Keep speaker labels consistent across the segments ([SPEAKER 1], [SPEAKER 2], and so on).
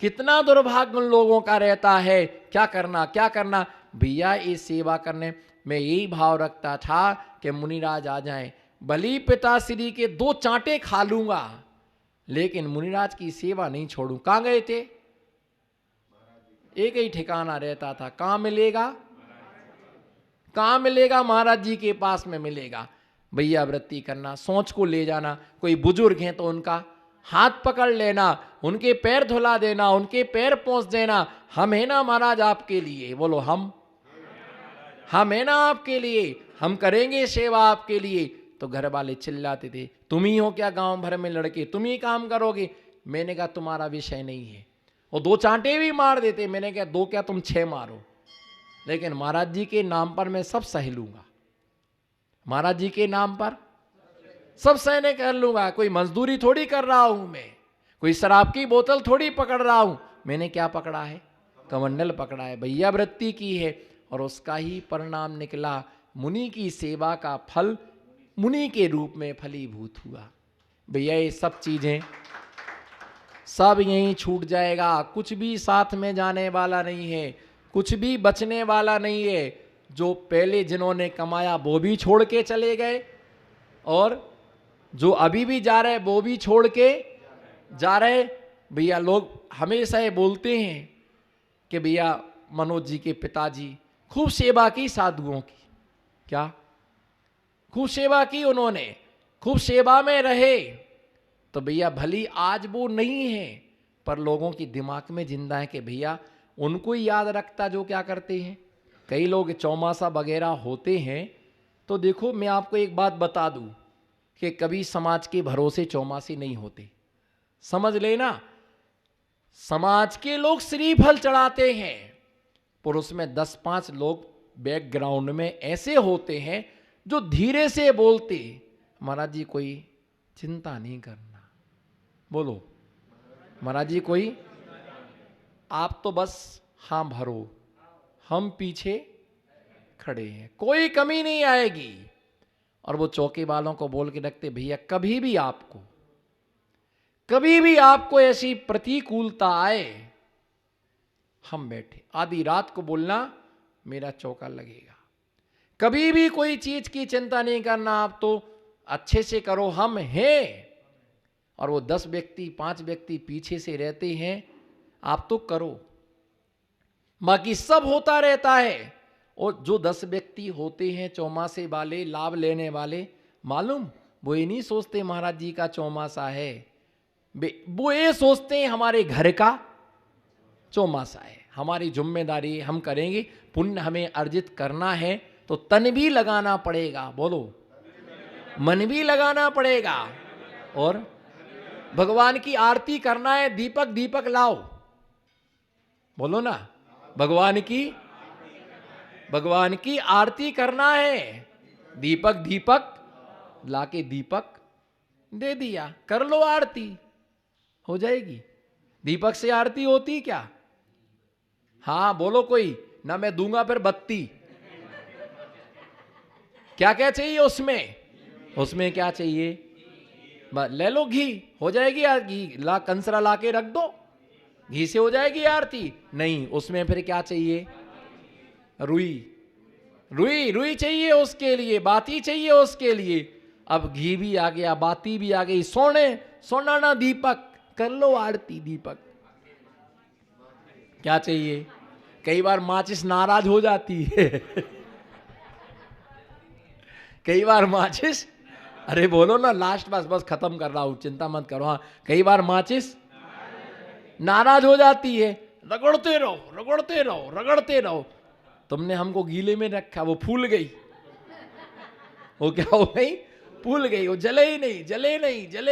[SPEAKER 1] कितना दुर्भाग्य उन लोगों का रहता है। क्या करना क्या करना भैया, इस सेवा करने में यही भाव रखता था कि मुनिराज आ जाएं, बलि पिताश्री के 2 चांटे खा लूंगा, लेकिन मुनिराज की सेवा नहीं छोड़ूं। कहां गए थे? एक ही ठिकाना रहता था। कहां मिलेगा? कहां मिलेगा? महाराज जी के पास में मिलेगा। भैया वृत्ति करना, सोच को ले जाना, कोई बुजुर्ग हैं तो उनका हाथ पकड़ लेना, उनके पैर धुला देना, उनके पैर पहुंच देना। हम है ना महाराज आपके लिए, बोलो हम है ना आपके लिए, हम करेंगे सेवा आपके लिए। तो घर वाले चिल्लाते थे, तुम ही हो क्या गांव भर में लड़के, तुम ही काम करोगे? मैंने कहा तुम्हारा विषय नहीं है। वो 2 चांटे भी मार देते, मैंने कहा 2 क्या तुम 6 मारो, लेकिन महाराज जी के नाम पर मैं सब सह लूंगा। महाराज जी के नाम पर सब सहने कर लूंगा। कोई मजदूरी थोड़ी कर रहा हूं मैं, कोई शराब की बोतल थोड़ी पकड़ रहा हूं। मैंने क्या पकड़ा है? कमंडल पकड़ा है, भैया वृत्ति की है, और उसका ही परिणाम निकला। मुनि की सेवा का फल मुनि के रूप में फलीभूत हुआ। भैया ये सब चीजें सब यहीं छूट जाएगा, कुछ भी साथ में जाने वाला नहीं है, कुछ भी बचने वाला नहीं है। जो पहले जिन्होंने कमाया वो भी छोड़ के चले गए, और जो अभी भी जा रहे वो भी छोड़ के जा रहे। भैया लोग हमेशा ये बोलते हैं कि भैया मनोज जी के पिताजी खूब सेवा की साधुओं की, क्या खूब सेवा की उन्होंने, खूब सेवा में रहे। तो भैया भली आज वो नहीं है, पर लोगों की दिमाग में जिंदा है कि भैया उनको ही याद रखता जो क्या करते हैं। कई लोग चौमासा वगैरह होते हैं, तो देखो मैं आपको एक बात बता दूं कि कभी समाज के भरोसे चौमासे नहीं होते, समझ लेना। समाज के लोग श्रीफल चढ़ाते हैं, पर उसमें 10-5 लोग बैकग्राउंड में ऐसे होते हैं जो धीरे से बोलते, महाराज जी कोई चिंता नहीं करना, बोलो महाराज जी कोई, आप तो बस हाँ भरो, हम पीछे खड़े हैं, कोई कमी नहीं आएगी। और वो चौके वालों को बोल के रखते, भैया कभी भी आपको ऐसी प्रतिकूलता आए, हम बैठे। आधी रात को बोलना मेरा चौका लगेगा, कभी भी कोई चीज की चिंता नहीं करना, आप तो अच्छे से करो, हम हैं। और वो 10 व्यक्ति 5 व्यक्ति पीछे से रहते हैं, आप तो करो, बाकी सब होता रहता है। और जो 10 व्यक्ति होते हैं चौमासे वाले, लाभ लेने वाले, मालूम वो ये नहीं सोचते महाराज जी का चौमासा है, वो ये सोचते हैं हमारे घर का चौमासा है, हमारी जिम्मेदारी हम करेंगे, पुण्य हमें अर्जित करना है तो तन भी लगाना पड़ेगा, बोलो मन भी लगाना पड़ेगा, और भगवान की आरती करना है। दीपक लाओ, बोलो ना, भगवान की आरती करना है। दीपक लाके दीपक दे दिया, कर लो आरती, हो जाएगी। दीपक से आरती होती क्या? हाँ बोलो कोई ना, मैं दूंगा फिर बत्ती। क्या क्या चाहिए उसमें क्या चाहिए? ले लो घी, हो जाएगी यार, घी ला, कंसरा ला के रख दो, घी से हो जाएगी आरती। नहीं, उसमें फिर क्या चाहिए? रुई चाहिए उसके लिए, बाती चाहिए उसके लिए। अब घी भी आ गया, बाती भी आ गई, सोना ना दीपक, कर लो आरती। दीपक क्या चाहिए? कई बार माचिस नाराज हो जाती है कई बार माचिस, अरे बोलो ना, लास्ट बस खत्म कर रहा हूं, चिंता मत करो। हाँ, कई बार माचिस नाराज हो जाती है, रगड़ते रहो। तुमने हमको गीले में रखा, वो फूल गई, वो क्या हो गई? फूल गई, वो जले ही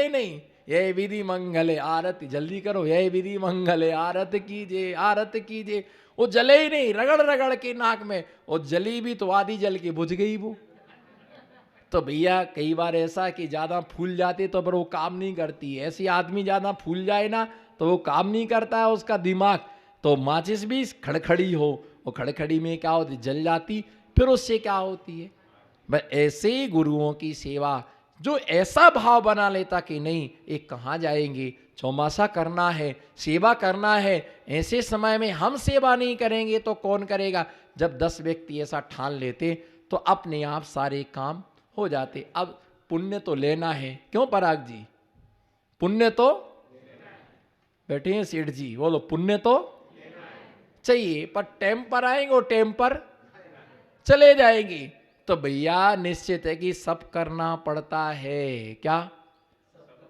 [SPEAKER 1] नहीं। ये विधि मंगल आरती, जल्दी करो, ये विधि मंगल आरत कीजिए। वो जले ही नहीं, रगड़ के नाक में, वो जली भी तो आधी जल के बुझ गई वो। तो भैया कई बार ऐसा कि ज्यादा फूल जाते तो पर वो काम नहीं करती। ऐसी आदमी ज्यादा फूल जाए ना तो वो काम नहीं करता है उसका दिमाग। तो माचिस भी खड़खड़ी हो, वो खड़खड़ी में क्या होती? जल जाती, फिर उससे क्या होती है? बस ऐसे ही गुरुओं की सेवा, जो ऐसा भाव बना लेता कि नहीं एक कहाँ जाएंगे, चौमासा करना है, सेवा करना है। ऐसे समय में हम सेवा नहीं करेंगे तो कौन करेगा? जब 10 व्यक्ति ऐसा ठान लेते तो अपने आप सारे काम हो जाते। अब पुण्य तो लेना है, क्यों पराग जी? पुण्य तो बैठे हैं सेठ जी, बोलो पुण्य तो चाहिए, पर टाइम पर आएंगे और टाइम पर चले जाएंगे। तो भैया निश्चित है कि सब करना पड़ता है। क्या?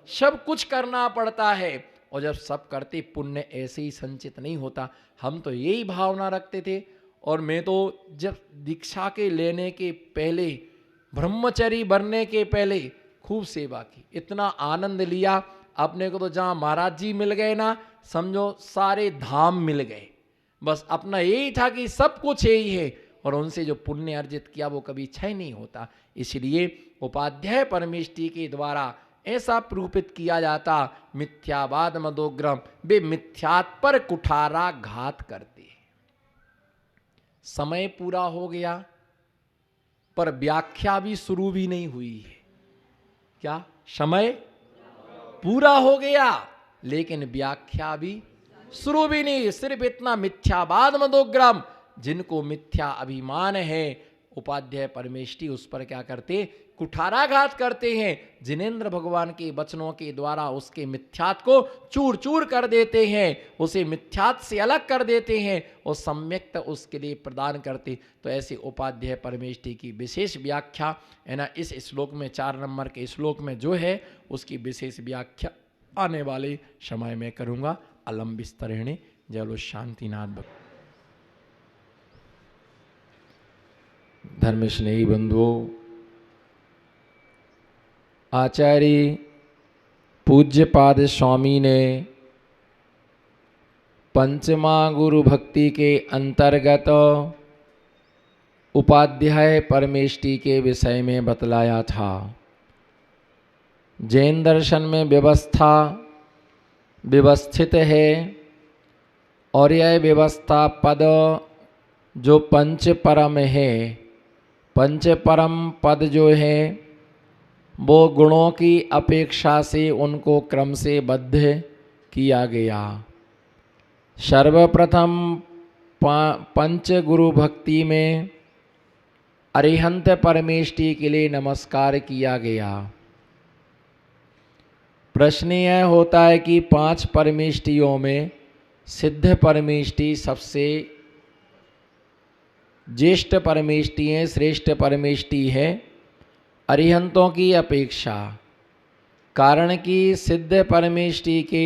[SPEAKER 1] सब कुछ करना पड़ता है। और जब सब करते, पुण्य ऐसे ही संचित नहीं होता। हम तो यही भावना रखते थे। और मैं तो जब दीक्षा के लेने के पहले, ब्रह्मचरी बनने के पहले खूब सेवा की, इतना आनंद लिया अपने को। तो जहाँ महाराज जी मिल गए ना, समझो सारे धाम मिल गए। बस अपना यही था कि सब कुछ यही है, और उनसे जो पुण्य अर्जित किया वो कभी क्षय नहीं होता। इसलिए उपाध्याय परमेष्टि के द्वारा ऐसा प्रूपित किया जाता, मिथ्यावाद मदोग्रम, वे मिथ्यात पर कुठारा घात करते हैं। समय पूरा हो गया, पर व्याख्या भी शुरू भी नहीं हुई है। क्या? समय पूरा हो गया, लेकिन व्याख्या भी शुरू भी नहीं। सिर्फ इतना, मिथ्यावाद मदोग्रम, जिनको मिथ्या अभिमान है, उपाध्याय परमेष्टि उस पर क्या करते? कुठाराघात करते हैं। जिनेंद्र भगवान के वचनों के द्वारा उसके मिथ्यात को चूर चूर कर देते हैं, उसे मिथ्यात से अलग कर देते हैं और सम्यक्त उसके लिए प्रदान करते। तो ऐसे उपाध्याय परमेष्टि की विशेष व्याख्या है ना, इस श्लोक में 4 नंबर के श्लोक में जो है, उसकी विशेष व्याख्या आने वाले समय में करूँगा। अलम विस्तरेणे। जय बोलो शांतिनाथ भगवान। धर्म स्नेही बंधुओं, आचार्य पूज्यपाद स्वामी ने पंचमा गुरु भक्ति के अंतर्गत उपाध्याय परमेष्टि के विषय में बतलाया था। जैन दर्शन में व्यवस्था व्यवस्थित है, और यह व्यवस्था पद जो पंच परम है, पंच परम पद जो है वो गुणों की अपेक्षा से उनको क्रम से बद्ध किया गया। सर्वप्रथम पंच गुरु भक्ति में अरिहंत परमेष्टि के लिए नमस्कार किया गया। प्रश्न यह होता है कि 5 परमेष्टियों में सिद्ध परमेष्टि सबसे ज्येष्ठ परमेष्टि है, श्रेष्ठ परमेष्टि है अरिहंतों की अपेक्षा। कारण कि सिद्ध परमेष्टि के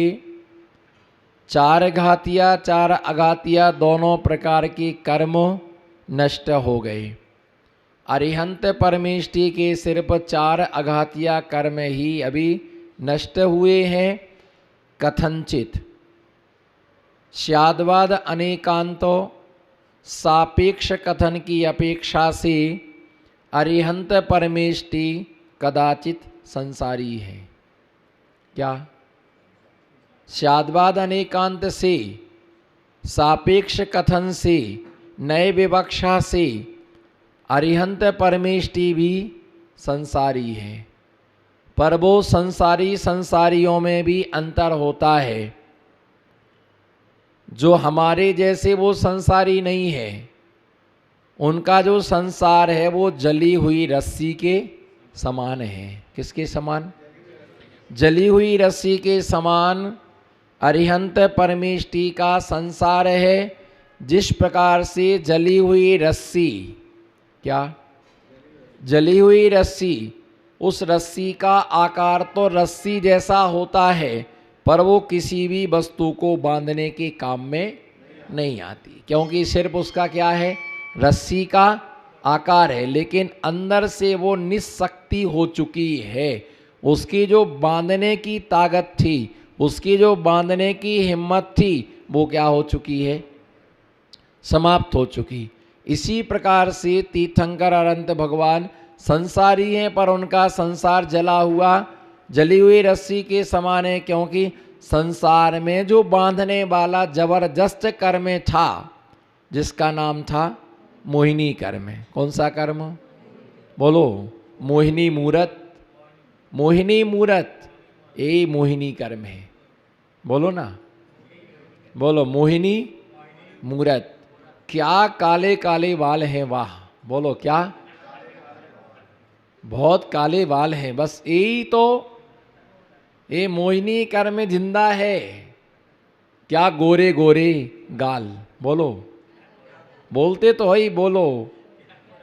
[SPEAKER 1] 4 घातिया 4 अघातिया दोनों प्रकार के कर्म नष्ट हो गए। अरिहंत परमेष्टि के सिर्फ 4 अघातिया कर्म ही अभी नष्ट हुए हैं। कथनचित स्याद्वाद अनेकांतो सापेक्ष कथन की अपेक्षा से अरिहंत परमेष्टि कदाचित संसारी है। क्या? स्याद्वाद अनेकांत से, सापेक्ष कथन से, नए विवक्षा से अरिहंत परमेष्टि भी संसारी है। पर वो संसारियों में भी अंतर होता है। जो हमारे जैसे वो संसारी नहीं है, उनका जो संसार है वो जली हुई रस्सी के समान है। किसके समान? जली हुई रस्सी के समान अरिहंत परमेष्टि का संसार है। जिस प्रकार से जली हुई रस्सी, क्या? जली हुई रस्सी, उस रस्सी का आकार तो रस्सी जैसा होता है, पर वो किसी भी वस्तु को बांधने के काम में नहीं आती, क्योंकि सिर्फ उसका क्या है? रस्सी का आकार है, लेकिन अंदर से वो निशक्ति हो चुकी है। उसकी जो बांधने की ताकत थी, उसकी जो बांधने की हिम्मत थी, वो क्या हो चुकी है? समाप्त हो चुकी। इसी प्रकार से तीर्थंकर अनंत भगवान संसारी हैं, पर उनका संसार जला हुआ, जली हुई रस्सी के समान है, क्योंकि संसार में जो बांधने वाला जबरदस्त कर्म था, जिसका नाम था मोहिनी कर्म। कौन सा कर्म? बोलो। मोहिनी मूरत। मोहिनी मूरत, यही मोहिनी कर्म है। बोलो ना, बोलो मोहिनी मूरत। क्या काले काले बाल हैं, वाह। बोलो क्या, बहुत काले बाल हैं, बस यही तो ये मोहिनी कर में जिंदा है। क्या गोरे गोरे गाल, बोलो, बोलते तो है ही, बोलो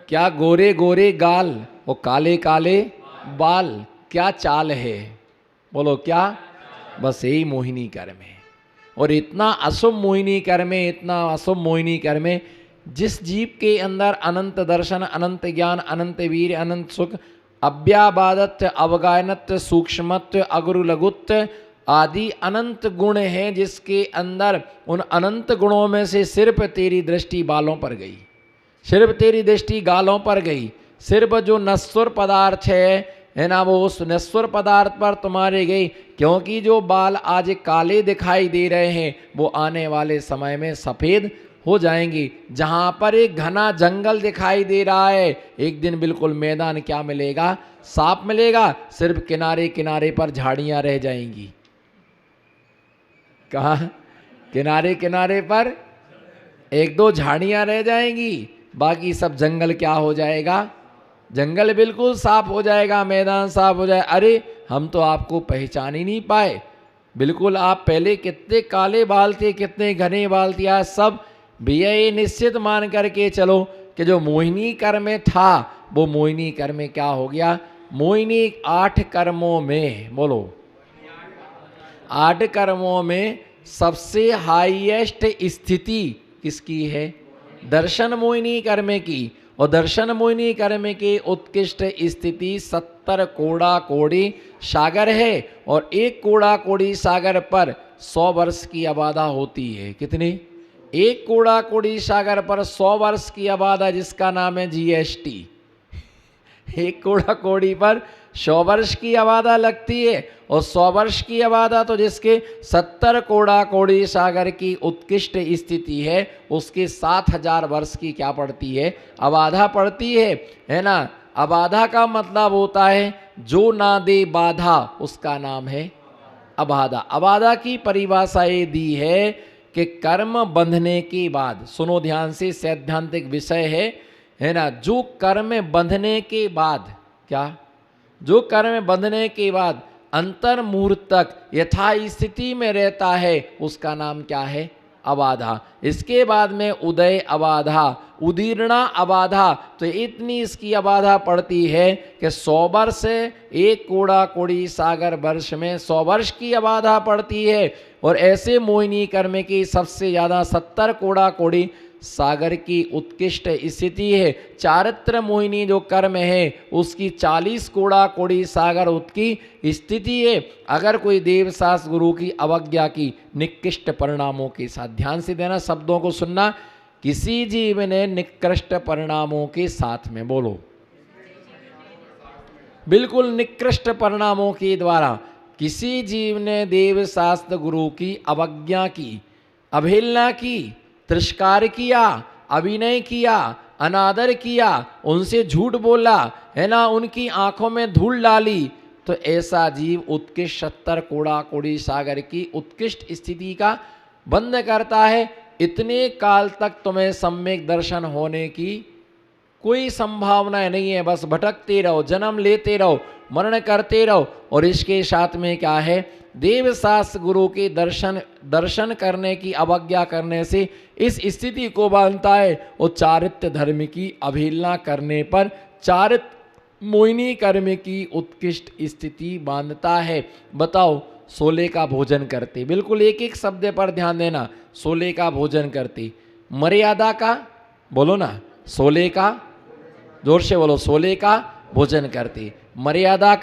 [SPEAKER 1] क्या गोरे गोरे गाल और काले काले बाल, क्या चाल है, बोलो क्या, बस यही मोहिनी कर में। और इतना अशुभ मोहिनी कर में, इतना अशुभ मोहिनी कर में, जिस जीव के अंदर अनंत दर्शन, अनंत ज्ञान, अनंत वीर, अनंत सुख, अव्याबादत्व, अवगायनत्व, सूक्ष्मत्व, अगुरु लघुत्व आदि अनंत गुण हैं, जिसके अंदर उन अनंत गुणों में से सिर्फ तेरी दृष्टि बालों पर गई, सिर्फ तेरी दृष्टि गालों पर गई, सिर्फ जो नश्वर पदार्थ है ना, वो उस नश्वर पदार्थ पर तुम्हारे गई। क्योंकि जो बाल आज काले दिखाई दे रहे हैं वो आने वाले समय में सफ़ेद हो जाएंगी। जहाँ पर एक घना जंगल दिखाई दे रहा है, एक दिन बिल्कुल मैदान क्या मिलेगा, साफ मिलेगा, सिर्फ किनारे किनारे पर झाड़ियाँ रह जाएंगी। कहाँ, किनारे किनारे पर एक दो झाड़ियाँ रह जाएंगी, बाकी सब जंगल क्या हो जाएगा, जंगल बिल्कुल साफ हो जाएगा, मैदान साफ हो जाए। अरे हम तो आपको पहचान ही नहीं पाए, बिल्कुल आप पहले कितने काले बाल थे, कितने घने बाल थे, आज सब। भैया ये निश्चित मान करके चलो कि जो मोहिनी कर में था वो मोहिनी कर में क्या हो गया। मोहिनी 8 कर्मों में, बोलो 8 कर्मों में सबसे हाईएस्ट स्थिति किसकी है, दर्शन मोहिनी कर्म की। और दर्शन मोहिनी कर्म की उत्कृष्ट स्थिति 70 कोड़ा कोड़ी सागर है, और एक कोड़ा कोड़ी सागर पर 100 वर्ष की आबादा होती है। कितनी, एक कोड़ा कोड़ी सागर पर 100 वर्ष की आबादा, जिसका नाम है जीएसटी। एक कोड़ा कोड़ी पर 100 वर्ष की आबादा लगती है, और 100 वर्ष की आबादा तो जिसके 70 कोड़ा कोड़ी सागर की उत्कृष्ट स्थिति है, उसके 7000 वर्ष की क्या पड़ती है, आबादा पड़ती है ना। आबादा का मतलब होता है जो ना दे बाधा, उसका नाम है अबाधा। अबाधा की परिभाषा ये दी है कि कर्म बंधने के बाद, सुनो ध्यान से, सैद्धांतिक विषय है ना, जो कर्म बंधने के बाद, क्या, जो कर्म बंधने के बाद अंतर मुहूर्त तक यथा स्थिति में रहता है, उसका नाम क्या है, अबाधा। इसके बाद में उदय अबाधा, उदीर्णा अबाधा, तो इतनी इसकी अबाधा पड़ती है कि 100 वर्ष, एक कोड़ा कोड़ी सागर वर्ष में 100 वर्ष की अबाधा पड़ती है। और ऐसे मोहिनी कर्म की सबसे ज़्यादा 70 कोड़ा कोड़ी सागर की उत्कृष्ट स्थिति है। चारित्र मोहिनी जो कर्म है उसकी 40 कोड़ा कोड़ी सागर उसकी स्थिति है। अगर कोई देवशास्त्र गुरु की अवज्ञा की निकृष्ट परिणामों के साथ, ध्यान से देना, शब्दों को सुनना, किसी जीव ने निकृष्ट परिणामों के साथ में, बोलो बिल्कुल निकृष्ट परिणामों के द्वारा किसी जीव ने देवशास्त्र गुरु की अवज्ञा की, अवहेलना की, तिरस्कार किया, अभिनय किया, अनादर किया, उनसे झूठ बोला, है ना, उनकी आंखों में धूल डाली, तो ऐसा जीव उत्कृष्ट 70 कोड़ा कोड़ी सागर की उत्कृष्ट स्थिति का बंद करता है। इतने काल तक तुम्हें सम्यक दर्शन होने की कोई संभावना नहीं है, बस भटकते रहो, जन्म लेते रहो, मरण करते रहो। और इसके साथ में क्या है, देवशास्त्र गुरु के दर्शन करने की अवज्ञा करने से इस स्थिति को बांधता है। और चारित्र धर्म की अवहेलना करने पर चारित्र मोहिनी कर्म की उत्कृष्ट स्थिति बांधता है। बताओ, सोले का भोजन करते, बिल्कुल एक एक शब्द पर ध्यान देना, सोले का भोजन करते, मर्यादा का, बोलो ना, सोले का, जोर से बोलो, सोले का भोजन करते, मर्यादा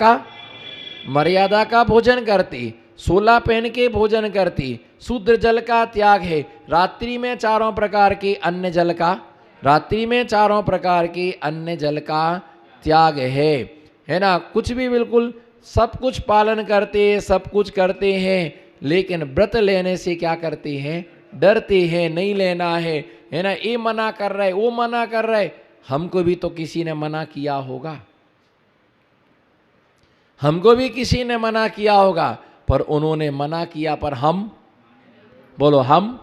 [SPEAKER 1] का भोजन करती, सोला पहन के भोजन करती, शुद्ध जल का त्याग है, रात्रि में 4 प्रकार के अन्य जल का, रात्रि में 4 प्रकार के अन्य जल का त्याग है ना। कुछ भी बिल्कुल सब कुछ पालन करते हैं, सब कुछ करते हैं, लेकिन व्रत लेने से क्या करते हैं, डरते हैं, नहीं लेना है ना। ये मना कर रहा है, वो मना कर रहा है, हमको भी तो किसी ने मना किया होगा, हमको भी किसी ने मना किया होगा, पर उन्होंने मना किया, पर हम बोलो हम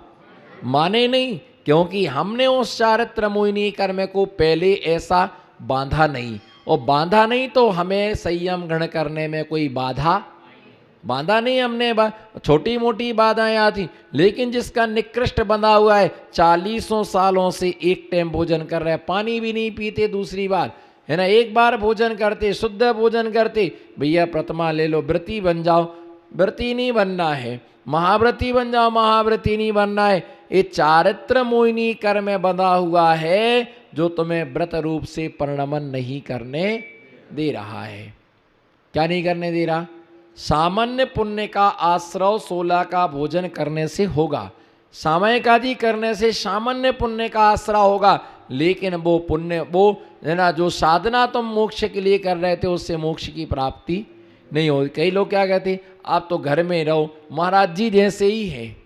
[SPEAKER 1] माने नहीं, क्योंकि हमने उस चारित्र मोहिनी कर्म को पहले ऐसा बांधा नहीं, और बांधा नहीं तो हमें संयम ग्रहण करने में कोई बांधा नहीं हमने। छोटी मोटी बाधाएं आती, लेकिन जिसका निकृष्ट बंधा हुआ है, 40 सालों से एक टाइम भोजन कर रहे हैं, पानी भी नहीं पीते, दूसरी बार है ना, एक बार भोजन करते, शुद्ध भोजन करते, भैया प्रतिमा ले लो, व्रती बन जाओ, व्रती नहीं बनना है, महाव्रती बन जाओ, महाव्रती नहीं बनना है। ये चारित्र मोहिनी कर्म में बंधा हुआ है, जो तुम्हें व्रत रूप से परिणमन नहीं करने दे रहा है। क्या नहीं करने दे रहा? सामान्य पुण्य का आश्रव 16 का भोजन करने से होगा, सामयिक आदि करने से सामान्य पुण्य का आश्रय होगा, लेकिन वो पुण्य, वो है ना, जो साधना तुम मोक्ष के लिए कर रहे थे, उससे मोक्ष की प्राप्ति नहीं होगी। कई लोग क्या कहते, आप तो घर में रहो, महाराज जी जैसे ही है,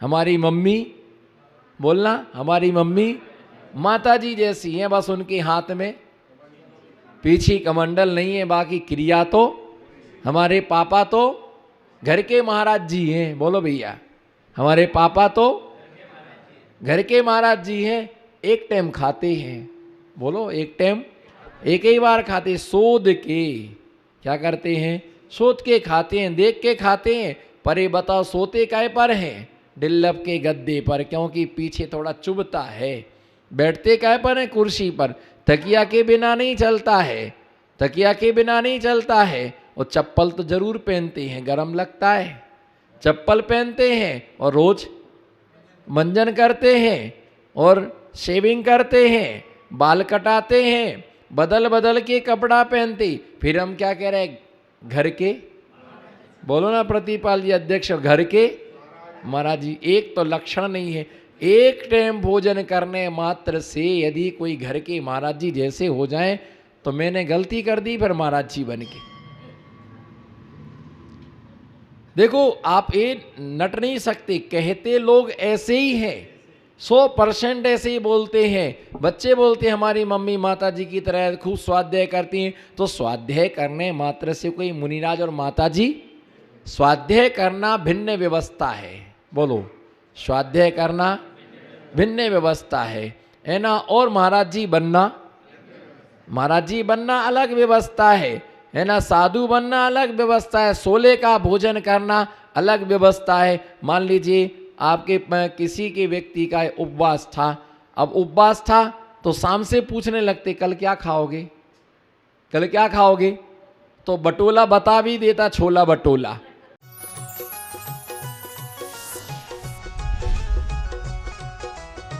[SPEAKER 1] हमारी मम्मी, बोलना, हमारी मम्मी माता जी जैसी हैं, बस उनके हाथ में पीछे कमंडल नहीं है, बाकी क्रिया तो हमारे पापा तो घर के महाराज जी हैं। बोलो भैया, हमारे पापा तो घर के महाराज जी हैं, एक टाइम खाते हैं, बोलो एक टाइम, एक ही बार खाते, सोध के क्या करते हैं, सोच के खाते हैं, देख के खाते हैं। पर ये बताओ सोते काय पर हैं? डिल्लप के गद्दे पर, क्योंकि पीछे थोड़ा चुभता है। बैठते काय पर है? कुर्सी पर। तकिया के बिना नहीं चलता है, तकिया के बिना नहीं चलता है। और चप्पल तो जरूर पहनते हैं, गरम लगता है, चप्पल पहनते हैं, और रोज मंजन करते हैं, और शेविंग करते हैं, बाल कटाते हैं, बदल बदल के कपड़ा पहनते। फिर हम क्या कह रहे हैं? घर के, बोलो ना प्रतिपाल जी अध्यक्ष, घर के महाराज जी। एक तो लक्षण नहीं है, एक टाइम भोजन करने मात्र से यदि कोई घर के महाराज जी जैसे हो जाए, तो मैंने गलती कर दी फिर महाराज जी बन के। देखो आप ये नट नहीं सकते, कहते लोग ऐसे ही हैं, 100% ऐसे ही बोलते हैं। बच्चे बोलते हैं हमारी मम्मी माता जी की तरह खूब स्वाध्याय करती हैं, तो स्वाध्याय करने मात्र से कोई मुनिराज और माता जी, स्वाध्याय करना भिन्न व्यवस्था है। बोलो, स्वाध्याय करना भिन्न व्यवस्था है ना। और महाराज जी बनना, महाराज जी बनना अलग व्यवस्था है ना। साधु बनना अलग व्यवस्था है, 16 का भोजन करना अलग व्यवस्था है। मान लीजिए आपके किसी के व्यक्ति का उपवास था, अब उपवास था तो शाम से पूछने लगते कल क्या खाओगे, कल क्या खाओगे, तो बटोला बता भी देता, छोला भटोला।